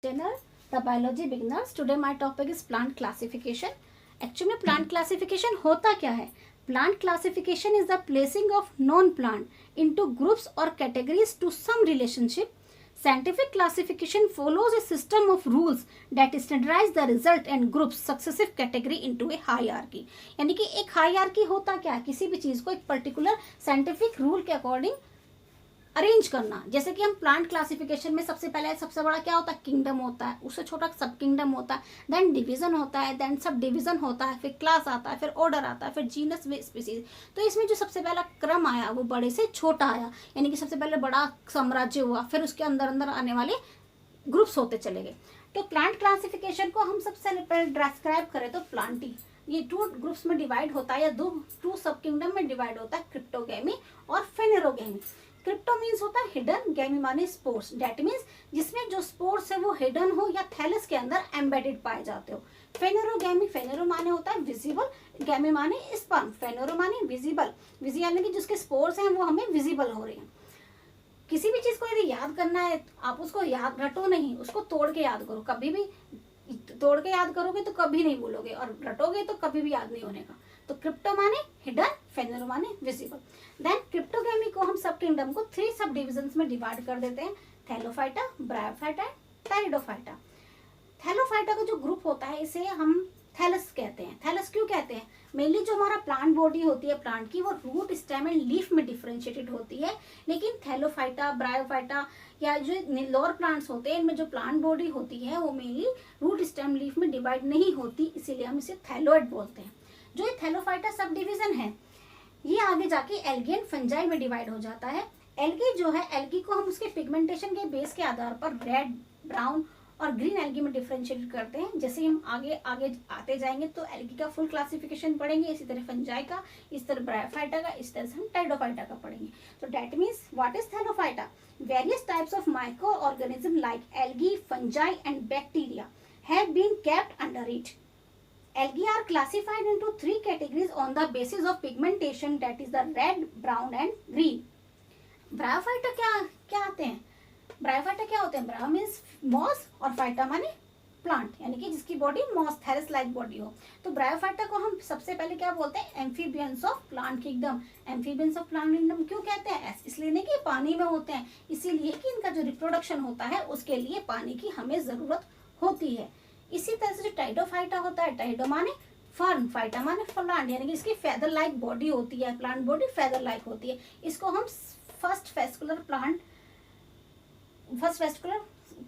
Channel, the biology beginners. Today my topic is plant classification. Actually में plant classification होता क्या है? Plant classification is the placing of non-plant into groups or categories to some relationship. Scientific classification follows a system of rules that standardize the result and groups successive category into a hierarchy. यानी कि एक hierarchy होता क्या है? किसी भी चीज को एक particular scientific rule के according अरेंज करना। जैसे कि हम प्लांट क्लासिफिकेशन में सबसे पहले सबसे बड़ा क्या होता है? किंगडम होता है, उससे छोटा सब किंगडम होता है, देन डिवीजन होता है, देन सब डिवीजन होता है, फिर क्लास आता है, फिर ऑर्डर आता है, फिर जीनस स्पीसीज। तो इसमें जो सबसे पहला क्रम आया वो बड़े से छोटा आया, यानी कि सबसे पहले बड़ा साम्राज्य हुआ, फिर उसके अंदर अंदर आने वाले ग्रुप्स होते चले गए। तो प्लांट क्लासिफिकेशन को हम सबसे पहले डिस्क्राइब करें तो प्लांटी ये 2 ग्रुप्स में डिवाइड होता है या 2 सब किंगडम में डिवाइड होता है, क्रिप्टोगैमी और फेनेरोगैमी। क्रिप्टो मीन्स होता है हिडन, गैमी माने स्पोर्स, डेट मीन्स जिसमें जो स्पोर्स है वो हिडन हो या थैलस के अंदर एम्बेडेड पाए जाते हो। फेनेरोगैमी, फेनेरो माने होता है विजिबल, गैमी माने स्पर्म, फेनेरो माने विजिबल, यानी कि जिसके स्पोर्स हैं वो हमें विजिबल हो रहे हैं। किसी भी चीज को यदि याद करना है आप उसको याद रटो नहीं, उसको तोड़ के याद करो। कभी भी तोड़ के याद करोगे तो कभी नहीं भूलोगे, और रटोगे तो कभी भी याद नहीं होने का। तो क्रिप्टो माने हिडन, फेनेरो माने विजिबल। देन क्रिप्टोगैमी को हम सब किंगडम को 3 सब डिविजन्स में डिवाइड कर देते हैं, थैलोफाइटा, ब्रायोफाइटा, टेरिडोफाइटा। थैलोफाइटा का जो ग्रुप होता है इसे हम थैलस कहते हैं। थैलस क्यों कहते हैं? मेनली जो हमारा प्लांट बॉडी होती है प्लांट की, वो रूट, स्टेम एंड लीफ में डिफरेंशिएटेड होती है। लेकिन थैलोफाइटा, ब्रायोफाइटा या जो लोअर प्लांट्स होते हैं इनमें जो प्लांट बॉडी होती है वो मेनली रूट, स्टेम, लीफ में डिवाइड नहीं होती, इसीलिए हम इसे थैलोइड बोलते हैं। जो ये थैलोफाइटा सब डिवीजन है ये आगे जाके एल्गी एंड फंजाई में डिवाइड हो जाता है। एल्गी जो है, एल्गी को हम उसके पिगमेंटेशन के बेस के आधार पर रेड, ब्राउन और ग्रीन एल्गी में डिफरेंशिएट करते हैं। जैसे हम आगे आगे आते जाएंगे तो एल्गी का फुल क्लासिफिकेशन पढ़ेंगे, इसी तरह फंजाई का, इस तरह ब्रायोफाइटा का, इस तरह से हम टेरिडोफाइटा का पढ़ेंगे। तो that means what is thallophyta? Various types of micro organism like algae, fungi and bacteria have been kept under it. Algae are classified into 3 categories on the basis of pigmentation, that is the red, brown and green. Bryophyta क्या आते हैं? Bryophyta क्या होते हैं? Bryo means moss और phyta माने plant, यानी कि जिसकी बॉडी मॉस थैरस लाइक बॉडी हो। तो ब्रायोफाइटा को हम सबसे पहले क्या बोलते हैं? Amphibians of plant kingdom. Amphibians of plant kingdom क्यों कहते हैं? इसलिए नहीं कि पानी में होते हैं, इसीलिए कि इनका जो रिप्रोडक्शन होता है उसके लिए पानी की हमें जरूरत होती है। इसी तरह से जो टाइडोफाइटा होता है, टाइडो माने फर्न, फाइटा माने प्लांट, यानी कि इसकी फेदर लाइक बॉडी होती है, प्लांट बॉडी फेदर लाइक होती है। इसको हम फर्स्ट वेस्कुलर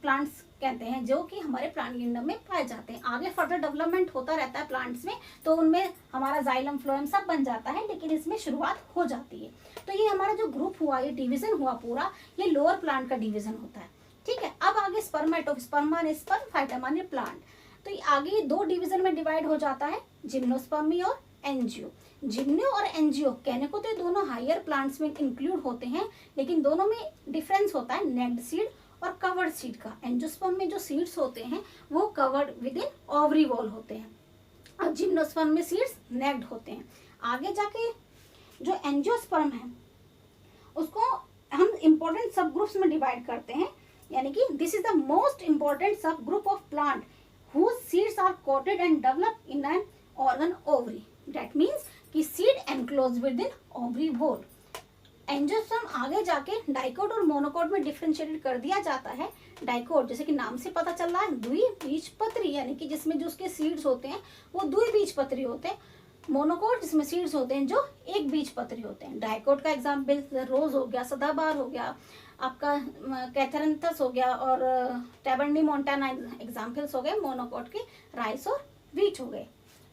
प्लांट्स कहते हैं, जो कि हमारे प्लांट किंगडम में पाए जाते हैं। आगे फर्दर डेवलपमेंट होता रहता है प्लांट्स में, तो उनमें हमारा जाइलम, फ्लोएम सब बन जाता है, लेकिन इसमें शुरुआत हो जाती है। तो ये हमारा जो ग्रुप हुआ, ये डिवीजन हुआ पूरा, ये लोअर प्लांट का डिवीजन होता है। ठीक है, अब आगे स्पर्मेटो, स्पर्म माने स्पर्म, फाइटा माने प्लांट। तो ये आगे 2 डिवीजन में डिवाइड हो जाता है, जिम्नोस्पर्मी और एंजियो। जिम्नो और एंजियो कहने को तो ये दोनों हायर प्लांट्स में इंक्लूड होते हैं, लेकिन दोनों में डिफरेंस होता है नेक्ड सीड और कवर्ड सीड का। एंजियोस्पर्म में जो सीड्स होते हैं वो covered with in ovary wall होते हैं, और जिम्नोस्पर्म में सीड्स नेक्ड होते हैं। आगे जाके जो एंजियोस्पर्म है उसको हम इंपॉर्टेंट सब ग्रुप्स में डिवाइड करते हैं, यानी कि this is the most important sub group of plant whose seeds are coated and developed in an organ ovary. That means कि seed enclosed within ovary wall. Angiosperm आगे जाके डाइकोट और मोनोकोट में डिफरेंशिएटेड कर दिया जाता है। डाइकोट जैसे कि नाम से पता चल रहा है द्विबीजपत्री, यानी कि जिसमें जो उसके सीड्स होते हैं वो द्विबीजपत्री होते हैं। मोनोकोट जिसमें सीड्स होते हैं जो एक बीजपत्री होते हैं। डाइकोट का एग्जाम्पल रोज हो गया, सदाबहार हो गया, आपका कैथेरंथस हो गया, और टैबर्नी मोंटाना एग्जाम्पल्स हो गए मोनोकोट के, राइस और व्हीट हो गए।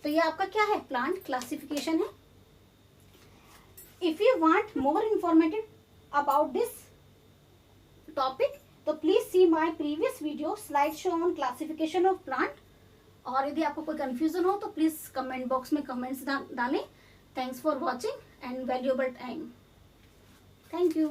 तो ये आपका क्या है? प्लांट क्लासिफिकेशन है। If you want more informative about this topic तो please see my previous video slide show on classification of plant. और यदि आपको कोई कंफ्यूजन हो तो प्लीज कमेंट बॉक्स में कमेंट्स डालें। Thanks for watching and valuable time. Thank you.